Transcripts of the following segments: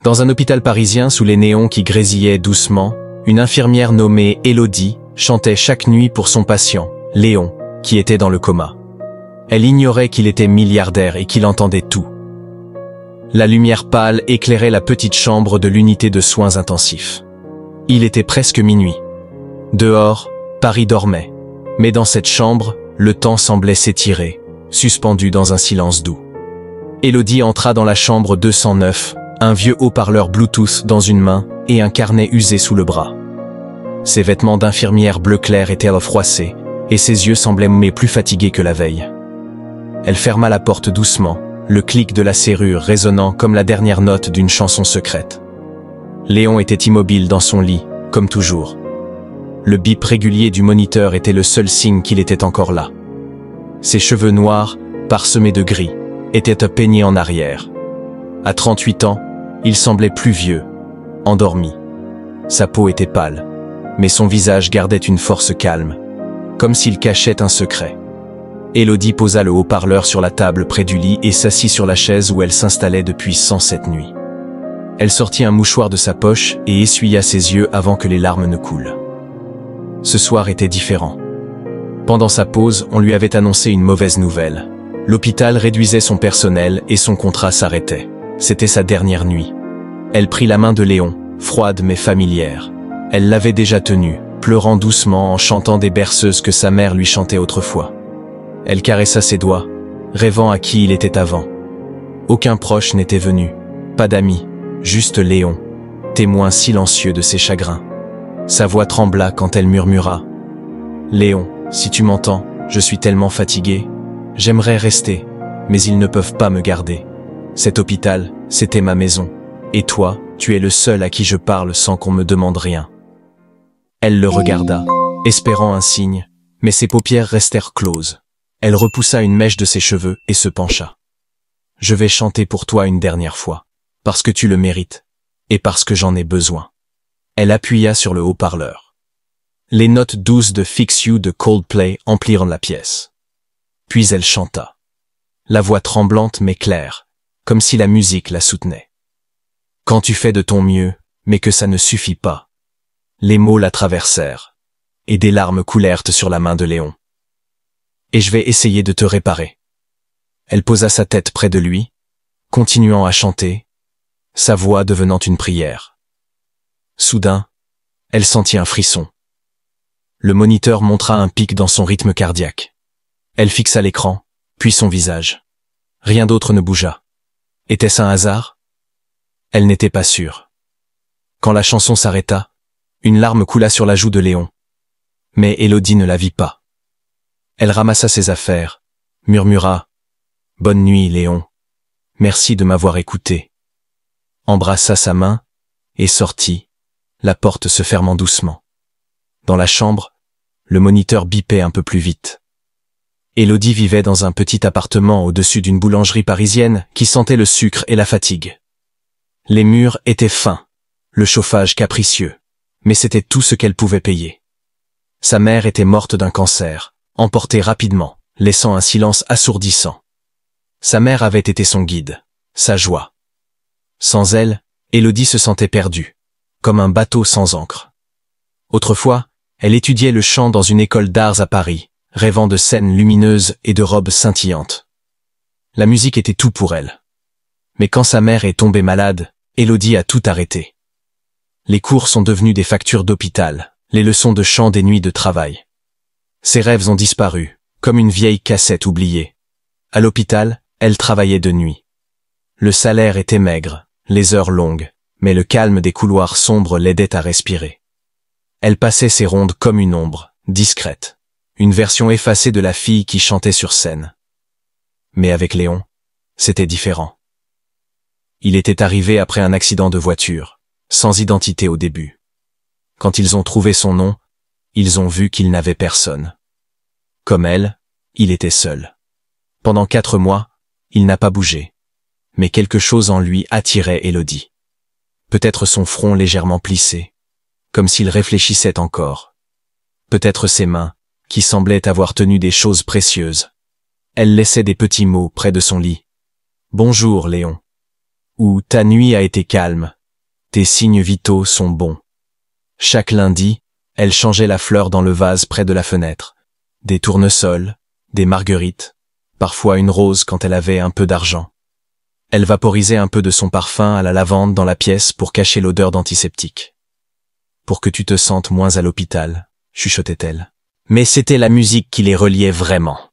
Dans un hôpital parisien sous les néons qui grésillaient doucement, une infirmière nommée Élodie chantait chaque nuit pour son patient, Léon, qui était dans le coma. Elle ignorait qu'il était milliardaire et qu'il entendait tout. La lumière pâle éclairait la petite chambre de l'unité de soins intensifs. Il était presque minuit. Dehors, Paris dormait. Mais dans cette chambre, le temps semblait s'étirer, suspendu dans un silence doux. Élodie entra dans la chambre 209, un vieux haut-parleur Bluetooth dans une main et un carnet usé sous le bras. Ses vêtements d'infirmière bleu clair étaient froissés et ses yeux semblaient plus fatigués que la veille. Elle ferma la porte doucement, le clic de la serrure résonnant comme la dernière note d'une chanson secrète. Léon était immobile dans son lit, comme toujours. Le bip régulier du moniteur était le seul signe qu'il était encore là. Ses cheveux noirs, parsemés de gris, étaient peignés en arrière. À 38 ans, il semblait plus vieux, endormi. Sa peau était pâle, mais son visage gardait une force calme, comme s'il cachait un secret. Élodie posa le haut-parleur sur la table près du lit et s'assit sur la chaise où elle s'installait depuis 107 nuits. Elle sortit un mouchoir de sa poche et essuya ses yeux avant que les larmes ne coulent. Ce soir était différent. Pendant sa pause, on lui avait annoncé une mauvaise nouvelle. L'hôpital réduisait son personnel et son contrat s'arrêtait. C'était sa dernière nuit. Elle prit la main de Léon, froide mais familière. Elle l'avait déjà tenue, pleurant doucement en chantant des berceuses que sa mère lui chantait autrefois. Elle caressa ses doigts, rêvant à qui il était avant. Aucun proche n'était venu, pas d'amis, juste Léon, témoin silencieux de ses chagrins. Sa voix trembla quand elle murmura « Léon, si tu m'entends, je suis tellement fatiguée. J'aimerais rester, mais ils ne peuvent pas me garder. Cet hôpital, c'était ma maison. Et toi, tu es le seul à qui je parle sans qu'on me demande rien. » Elle le regarda, espérant un signe, mais ses paupières restèrent closes. Elle repoussa une mèche de ses cheveux et se pencha. « Je vais chanter pour toi une dernière fois, parce que tu le mérites, et parce que j'en ai besoin. » Elle appuya sur le haut-parleur. Les notes douces de Fix You de Coldplay emplirent la pièce. Puis elle chanta. La voix tremblante mais claire, comme si la musique la soutenait. Quand tu fais de ton mieux, mais que ça ne suffit pas. Les mots la traversèrent, et des larmes coulèrent sur la main de Léon. Et je vais essayer de te réparer. Elle posa sa tête près de lui, continuant à chanter, sa voix devenant une prière. Soudain, elle sentit un frisson. Le moniteur montra un pic dans son rythme cardiaque. Elle fixa l'écran, puis son visage. Rien d'autre ne bougea. Était-ce un hasard? Elle n'était pas sûre. Quand la chanson s'arrêta, une larme coula sur la joue de Léon. Mais Élodie ne la vit pas. Elle ramassa ses affaires, murmura « Bonne nuit, Léon. Merci de m'avoir écouté. » Embrassa sa main et sortit, la porte se fermant doucement. Dans la chambre, le moniteur bipait un peu plus vite. Élodie vivait dans un petit appartement au-dessus d'une boulangerie parisienne qui sentait le sucre et la fatigue. Les murs étaient fins, le chauffage capricieux, mais c'était tout ce qu'elle pouvait payer. Sa mère était morte d'un cancer, emportée rapidement, laissant un silence assourdissant. Sa mère avait été son guide, sa joie. Sans elle, Élodie se sentait perdue, comme un bateau sans ancre. Autrefois, elle étudiait le chant dans une école d'arts à Paris, rêvant de scènes lumineuses et de robes scintillantes. La musique était tout pour elle. Mais quand sa mère est tombée malade, Élodie a tout arrêté. Les cours sont devenus des factures d'hôpital, les leçons de chant des nuits de travail. Ses rêves ont disparu, comme une vieille cassette oubliée. À l'hôpital, elle travaillait de nuit. Le salaire était maigre, les heures longues, mais le calme des couloirs sombres l'aidait à respirer. Elle passait ses rondes comme une ombre, discrète, une version effacée de la fille qui chantait sur scène. Mais avec Léon, c'était différent. Il était arrivé après un accident de voiture, sans identité au début. Quand ils ont trouvé son nom, ils ont vu qu'il n'avait personne. Comme elle, il était seul. Pendant 4 mois, il n'a pas bougé. Mais quelque chose en lui attirait Élodie. Peut-être son front légèrement plissé, comme s'il réfléchissait encore. Peut-être ses mains, qui semblaient avoir tenu des choses précieuses. Elle laissait des petits mots près de son lit. « Bonjour, Léon. » ou ta nuit a été calme, tes signes vitaux sont bons. Chaque lundi, elle changeait la fleur dans le vase près de la fenêtre. Des tournesols, des marguerites, parfois une rose quand elle avait un peu d'argent. Elle vaporisait un peu de son parfum à la lavande dans la pièce pour cacher l'odeur d'antiseptique. Pour que tu te sentes moins à l'hôpital, chuchotait-elle. Mais c'était la musique qui les reliait vraiment.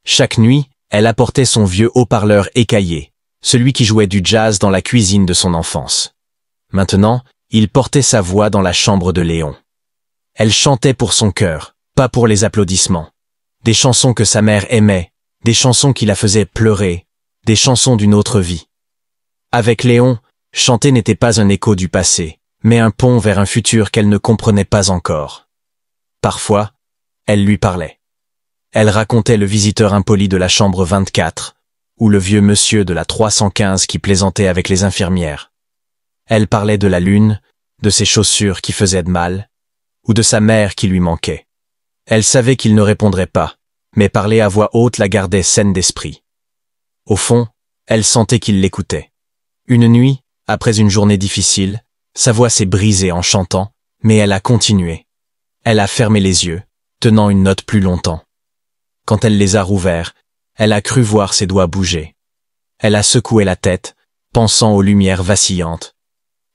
Chaque nuit, elle apportait son vieux haut-parleur écaillé, celui qui jouait du jazz dans la cuisine de son enfance. Maintenant, il portait sa voix dans la chambre de Léon. Elle chantait pour son cœur, pas pour les applaudissements. Des chansons que sa mère aimait, des chansons qui la faisaient pleurer, des chansons d'une autre vie. Avec Léon, chanter n'était pas un écho du passé, mais un pont vers un futur qu'elle ne comprenait pas encore. Parfois, elle lui parlait. Elle racontait le visiteur impoli de la chambre 24, ou le vieux monsieur de la 315 qui plaisantait avec les infirmières. Elle parlait de la lune, de ses chaussures qui faisaient de mal, ou de sa mère qui lui manquait. Elle savait qu'il ne répondrait pas, mais parler à voix haute la gardait saine d'esprit. Au fond, elle sentait qu'il l'écoutait. Une nuit, après une journée difficile, sa voix s'est brisée en chantant, mais elle a continué. Elle a fermé les yeux, tenant une note plus longtemps. Quand elle les a rouverts, elle a cru voir ses doigts bouger. Elle a secoué la tête, pensant aux lumières vacillantes.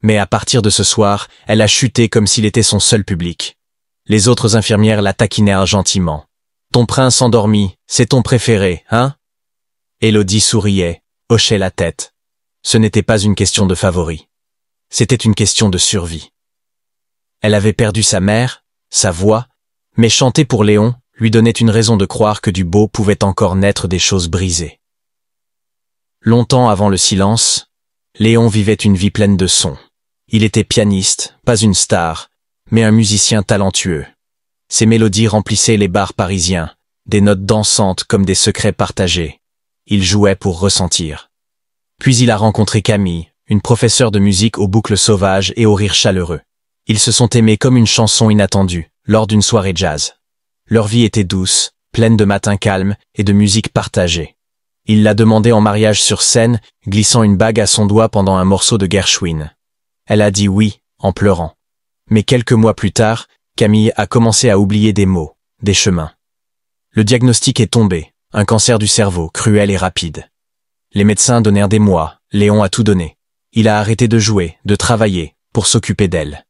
Mais à partir de ce soir, elle a chuté comme s'il était son seul public. Les autres infirmières la taquinèrent gentiment. « Ton prince endormi, c'est ton préféré, hein ?» Élodie souriait, hochait la tête. Ce n'était pas une question de favori. C'était une question de survie. Elle avait perdu sa mère, sa voix, mais chanter pour Léon lui donnait une raison de croire que du beau pouvait encore naître des choses brisées. Longtemps avant le silence, Léon vivait une vie pleine de sons. Il était pianiste, pas une star, mais un musicien talentueux. Ses mélodies remplissaient les bars parisiens, des notes dansantes comme des secrets partagés. Il jouait pour ressentir. Puis il a rencontré Camille, une professeure de musique aux boucles sauvages et aux rires chaleureux. Ils se sont aimés comme une chanson inattendue, lors d'une soirée jazz. Leur vie était douce, pleine de matins calmes et de musique partagée. Il l'a demandé en mariage sur scène, glissant une bague à son doigt pendant un morceau de Gershwin. Elle a dit oui, en pleurant. Mais quelques mois plus tard, Camille a commencé à oublier des mots, des chemins. Le diagnostic est tombé, un cancer du cerveau, cruel et rapide. Les médecins donnèrent des mois, Léon a tout donné. Il a arrêté de jouer, de travailler, pour s'occuper d'elle.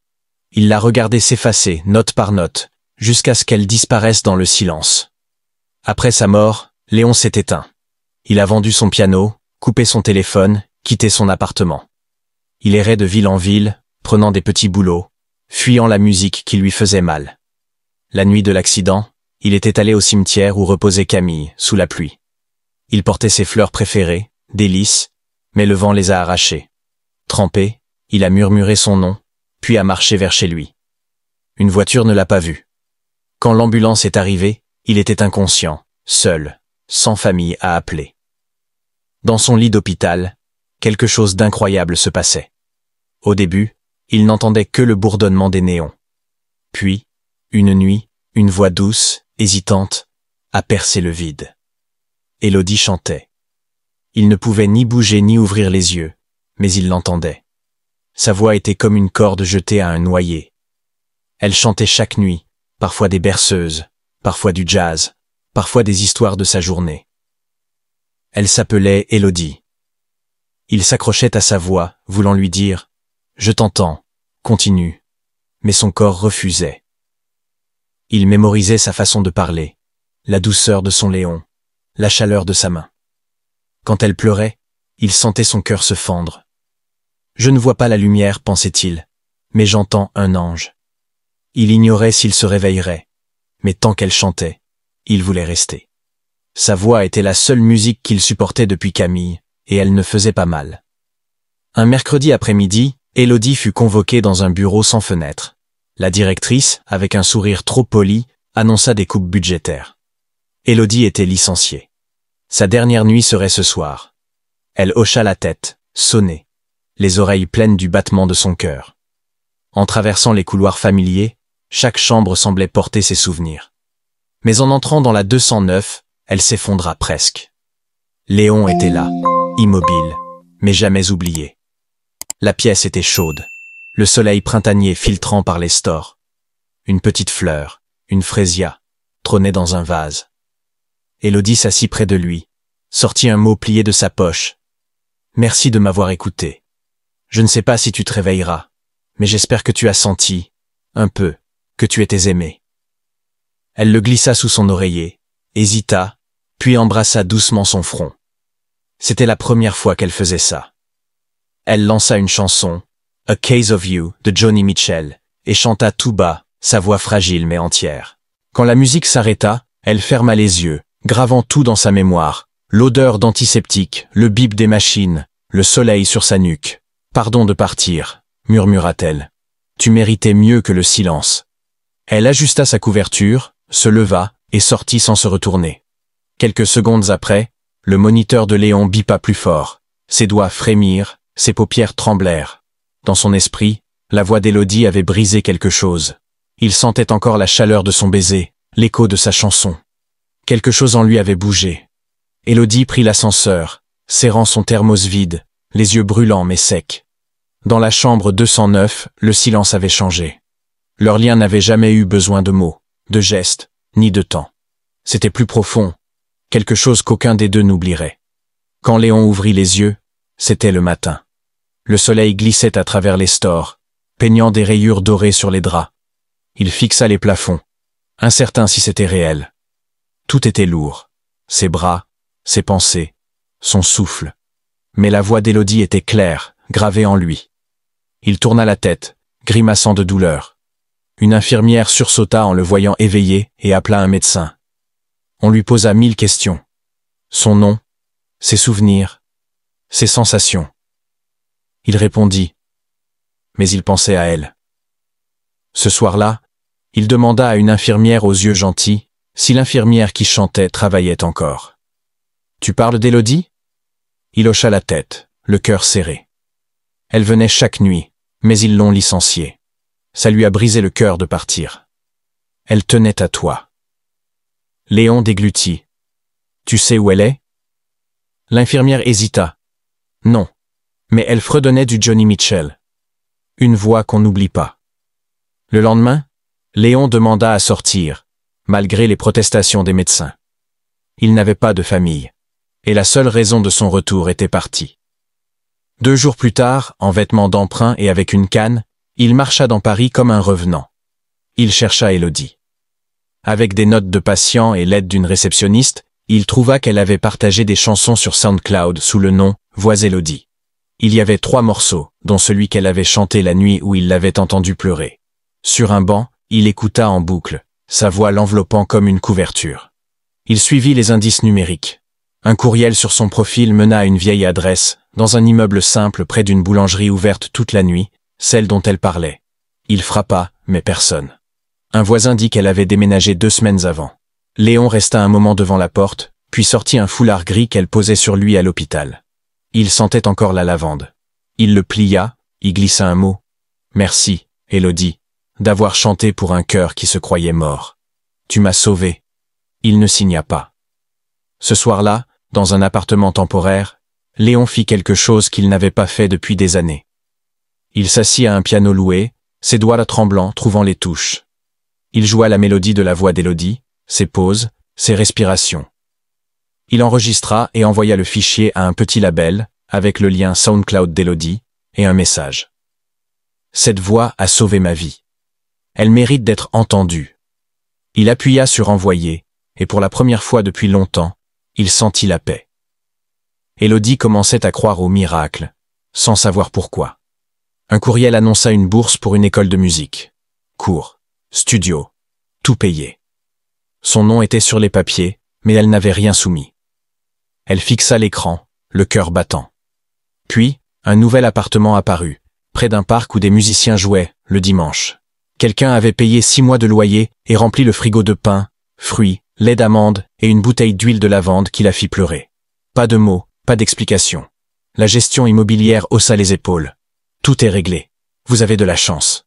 Il l'a regardée s'effacer, note par note, jusqu'à ce qu'elle disparaisse dans le silence. Après sa mort, Léon s'est éteint. Il a vendu son piano, coupé son téléphone, quitté son appartement. Il errait de ville en ville, prenant des petits boulots, fuyant la musique qui lui faisait mal. La nuit de l'accident, il était allé au cimetière où reposait Camille, sous la pluie. Il portait ses fleurs préférées, des lys, mais le vent les a arrachées. Trempé, il a murmuré son nom, puis a marché vers chez lui. Une voiture ne l'a pas vu. Quand l'ambulance est arrivée, il était inconscient, seul, sans famille à appeler. Dans son lit d'hôpital, quelque chose d'incroyable se passait. Au début, il n'entendait que le bourdonnement des néons. Puis, une nuit, une voix douce, hésitante, a percé le vide. Élodie chantait. Il ne pouvait ni bouger ni ouvrir les yeux, mais il l'entendait. Sa voix était comme une corde jetée à un noyer. Elle chantait chaque nuit, parfois des berceuses, parfois du jazz, parfois des histoires de sa journée. Elle s'appelait Élodie. Il s'accrochait à sa voix, voulant lui dire « Je t'entends, continue », mais son corps refusait. Il mémorisait sa façon de parler, la douceur de son Léon, la chaleur de sa main. Quand elle pleurait, il sentait son cœur se fendre. « Je ne vois pas la lumière, pensait-il, mais j'entends un ange. » Il ignorait s'il se réveillerait, mais tant qu'elle chantait, il voulait rester. Sa voix était la seule musique qu'il supportait depuis Camille, et elle ne faisait pas mal. Un mercredi après-midi, Élodie fut convoquée dans un bureau sans fenêtre. La directrice, avec un sourire trop poli, annonça des coupes budgétaires. Élodie était licenciée. Sa dernière nuit serait ce soir. Elle hocha la tête, sonnait, les oreilles pleines du battement de son cœur. En traversant les couloirs familiers, chaque chambre semblait porter ses souvenirs. Mais en entrant dans la 209, elle s'effondra presque. Léon était là, immobile, mais jamais oubliée. La pièce était chaude, le soleil printanier filtrant par les stores. Une petite fleur, une frésia, trônait dans un vase. Élodie s'assit près de lui, sortit un mot plié de sa poche. « Merci de m'avoir écouté. Je ne sais pas si tu te réveilleras, mais j'espère que tu as senti, un peu, que tu étais aimé. » Elle le glissa sous son oreiller, hésita, puis embrassa doucement son front. C'était la première fois qu'elle faisait ça. Elle lança une chanson, A Case of You, de Joni Mitchell, et chanta tout bas, sa voix fragile mais entière. Quand la musique s'arrêta, elle ferma les yeux, gravant tout dans sa mémoire, l'odeur d'antiseptique, le bip des machines, le soleil sur sa nuque. « Pardon de partir », murmura-t-elle. « Tu méritais mieux que le silence. » Elle ajusta sa couverture, se leva et sortit sans se retourner. Quelques secondes après, le moniteur de Léon bipa plus fort. Ses doigts frémirent, ses paupières tremblèrent. Dans son esprit, la voix d'Élodie avait brisé quelque chose. Il sentait encore la chaleur de son baiser, l'écho de sa chanson. Quelque chose en lui avait bougé. Élodie prit l'ascenseur, serrant son thermos vide, les yeux brûlants mais secs. Dans la chambre 209, le silence avait changé. Leur lien n'avait jamais eu besoin de mots, de gestes, ni de temps. C'était plus profond, quelque chose qu'aucun des deux n'oublierait. Quand Léon ouvrit les yeux, c'était le matin. Le soleil glissait à travers les stores, peignant des rayures dorées sur les draps. Il fixa les plafonds, incertain si c'était réel. Tout était lourd, ses bras, ses pensées, son souffle. Mais la voix d'Élodie était claire, gravée en lui. Il tourna la tête, grimaçant de douleur. Une infirmière sursauta en le voyant éveillé et appela un médecin. On lui posa 1000 questions. Son nom, ses souvenirs, ses sensations. Il répondit. Mais il pensait à elle. Ce soir-là, il demanda à une infirmière aux yeux gentils si l'infirmière qui chantait travaillait encore. « Tu parles d'Élodie ?» Il hocha la tête, le cœur serré. Elle venait chaque nuit, mais ils l'ont licenciée. Ça lui a brisé le cœur de partir. Elle tenait à toi. Léon déglutit. « Tu sais où elle est ?» L'infirmière hésita. « Non, mais elle fredonnait du Joni Mitchell. Une voix qu'on n'oublie pas. » Le lendemain, Léon demanda à sortir, malgré les protestations des médecins. Il n'avait pas de famille, et la seule raison de son retour était partie. 2 jours plus tard, en vêtements d'emprunt et avec une canne, il marcha dans Paris comme un revenant. Il chercha Élodie. Avec des notes de patient et l'aide d'une réceptionniste, il trouva qu'elle avait partagé des chansons sur SoundCloud sous le nom « Voix Élodie ». Il y avait 3 morceaux, dont celui qu'elle avait chanté la nuit où il l'avait entendu pleurer. Sur un banc, il écouta en boucle, sa voix l'enveloppant comme une couverture. Il suivit les indices numériques. Un courriel sur son profil mena à une vieille adresse, dans un immeuble simple près d'une boulangerie ouverte toute la nuit, celle dont elle parlait. Il frappa, mais personne. Un voisin dit qu'elle avait déménagé 2 semaines avant. Léon resta un moment devant la porte, puis sortit un foulard gris qu'elle posait sur lui à l'hôpital. Il sentait encore la lavande. Il le plia, y glissa un mot. « Merci, Élodie, d'avoir chanté pour un cœur qui se croyait mort. Tu m'as sauvé. » Il ne signa pas. Ce soir-là, dans un appartement temporaire, Léon fit quelque chose qu'il n'avait pas fait depuis des années. Il s'assit à un piano loué, ses doigts tremblants trouvant les touches. Il joua la mélodie de la voix d'Élodie, ses pauses, ses respirations. Il enregistra et envoya le fichier à un petit label, avec le lien SoundCloud d'Élodie, et un message. « Cette voix a sauvé ma vie. Elle mérite d'être entendue. » Il appuya sur envoyer, et pour la première fois depuis longtemps, il sentit la paix. Élodie commençait à croire au miracle, sans savoir pourquoi. Un courriel annonça une bourse pour une école de musique. Cours, studio, tout payé. Son nom était sur les papiers, mais elle n'avait rien soumis. Elle fixa l'écran, le cœur battant. Puis, un nouvel appartement apparut, près d'un parc où des musiciens jouaient, le dimanche. Quelqu'un avait payé 6 mois de loyer et rempli le frigo de pain, fruits, lait d'amande et une bouteille d'huile de lavande qui la fit pleurer. Pas de mots, pas d'explication. La gestion immobilière haussa les épaules. Tout est réglé. Vous avez de la chance.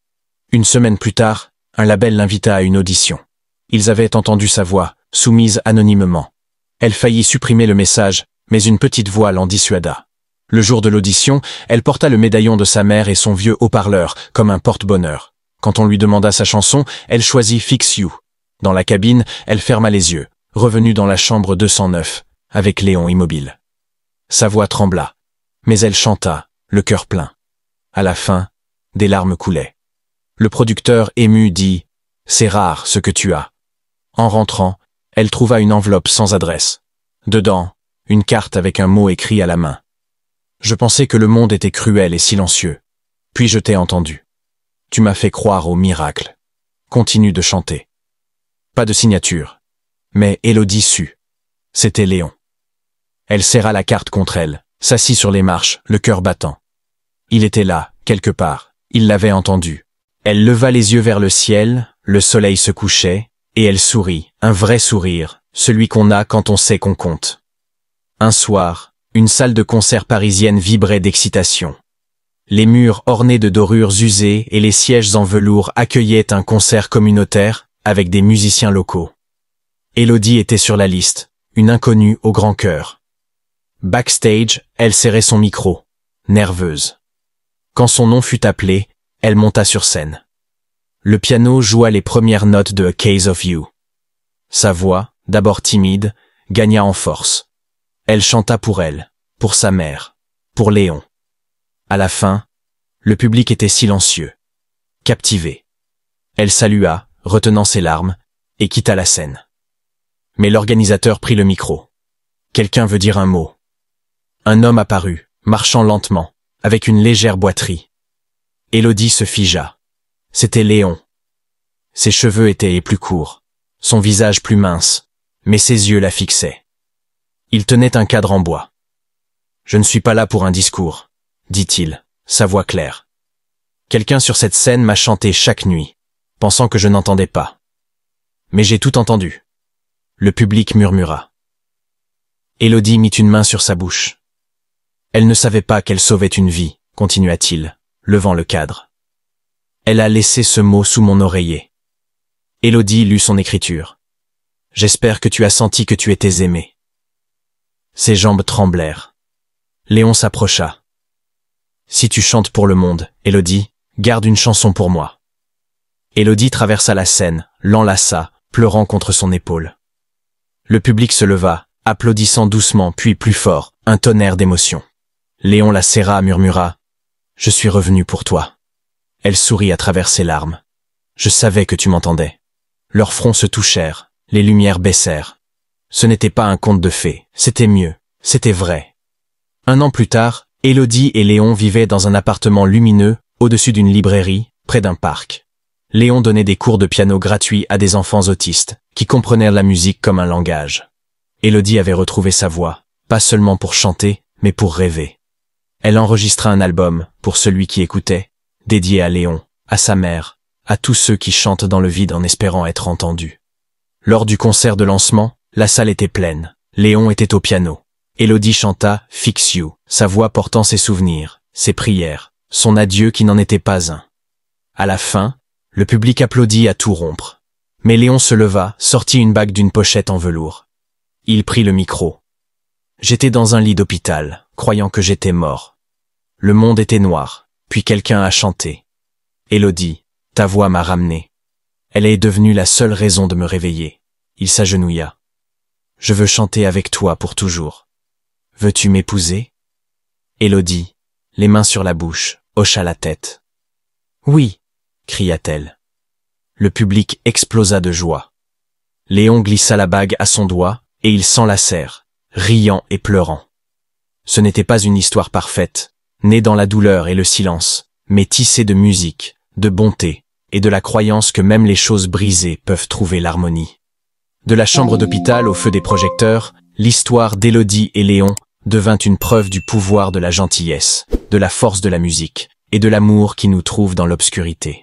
1 semaine plus tard, un label l'invita à une audition. Ils avaient entendu sa voix, soumise anonymement. Elle faillit supprimer le message, mais une petite voix l'en dissuada. Le jour de l'audition, elle porta le médaillon de sa mère et son vieux haut-parleur, comme un porte-bonheur. Quand on lui demanda sa chanson, elle choisit Fix You. Dans la cabine, elle ferma les yeux, revenue dans la chambre 209, avec Léon immobile. Sa voix trembla, mais elle chanta, le cœur plein. À la fin, des larmes coulaient. Le producteur, ému, dit « C'est rare ce que tu as ». En rentrant, elle trouva une enveloppe sans adresse. Dedans, une carte avec un mot écrit à la main. Je pensais que le monde était cruel et silencieux. Puis je t'ai entendu. Tu m'as fait croire au miracle. Continue de chanter. Pas de signature. Mais Élodie sut. C'était Léon. Elle serra la carte contre elle, s'assit sur les marches, le cœur battant. Il était là, quelque part. Il l'avait entendu. Elle leva les yeux vers le ciel, le soleil se couchait, et elle sourit, un vrai sourire, celui qu'on a quand on sait qu'on compte. Un soir, une salle de concert parisienne vibrait d'excitation. Les murs ornés de dorures usées et les sièges en velours accueillaient un concert communautaire avec des musiciens locaux. Élodie était sur la liste, une inconnue au grand cœur. Backstage, elle serrait son micro, nerveuse. Quand son nom fut appelé, elle monta sur scène. Le piano joua les premières notes de A Case of You. Sa voix, d'abord timide, gagna en force. Elle chanta pour elle, pour sa mère, pour Léon. À la fin, le public était silencieux, captivé. Elle salua, retenant ses larmes, et quitta la scène. Mais l'organisateur prit le micro. Quelqu'un veut dire un mot. Un homme apparut, marchant lentement, avec une légère boiterie. Élodie se figea. C'était Léon. Ses cheveux étaient plus courts, son visage plus mince, mais ses yeux la fixaient. Il tenait un cadre en bois. « Je ne suis pas là pour un discours », dit-il, sa voix claire. « Quelqu'un sur cette scène m'a chanté chaque nuit, pensant que je n'entendais pas. Mais j'ai tout entendu. » Le public murmura. Élodie mit une main sur sa bouche. Elle ne savait pas qu'elle sauvait une vie, continua-t-il, levant le cadre. Elle a laissé ce mot sous mon oreiller. Élodie lut son écriture. « J'espère que tu as senti que tu étais aimée. » Ses jambes tremblèrent. Léon s'approcha. « Si tu chantes pour le monde, Élodie, garde une chanson pour moi. » Élodie traversa la scène, l'enlaça, pleurant contre son épaule. Le public se leva, applaudissant doucement puis plus fort, un tonnerre d'émotion. Léon la serra, murmura « Je suis revenu pour toi. » Elle sourit à travers ses larmes. « Je savais que tu m'entendais. » Leurs fronts se touchèrent, les lumières baissèrent. Ce n'était pas un conte de fées, c'était mieux, c'était vrai. Un an plus tard, Élodie et Léon vivaient dans un appartement lumineux, au-dessus d'une librairie, près d'un parc. Léon donnait des cours de piano gratuits à des enfants autistes, qui comprenaient la musique comme un langage. Élodie avait retrouvé sa voix, pas seulement pour chanter, mais pour rêver. Elle enregistra un album, pour celui qui écoutait, dédié à Léon, à sa mère, à tous ceux qui chantent dans le vide en espérant être entendus. Lors du concert de lancement, la salle était pleine. Léon était au piano. Élodie chanta « Fix You », sa voix portant ses souvenirs, ses prières, son adieu qui n'en était pas un. À la fin, le public applaudit à tout rompre. Mais Léon se leva, sortit une bague d'une pochette en velours. Il prit le micro. J'étais dans un lit d'hôpital, croyant que j'étais mort. Le monde était noir, puis quelqu'un a chanté. Élodie, ta voix m'a ramené. Elle est devenue la seule raison de me réveiller. Il s'agenouilla. Je veux chanter avec toi pour toujours. Veux-tu m'épouser? Élodie, les mains sur la bouche, hocha la tête. Oui, cria-t-elle. Le public explosa de joie. Léon glissa la bague à son doigt et ils s'enlacèrent, riant et pleurant. Ce n'était pas une histoire parfaite, née dans la douleur et le silence, mais tissée de musique, de bonté et de la croyance que même les choses brisées peuvent trouver l'harmonie. De la chambre d'hôpital au feu des projecteurs, l'histoire d'Élodie et Léon devint une preuve du pouvoir de la gentillesse, de la force de la musique et de l'amour qui nous trouve dans l'obscurité.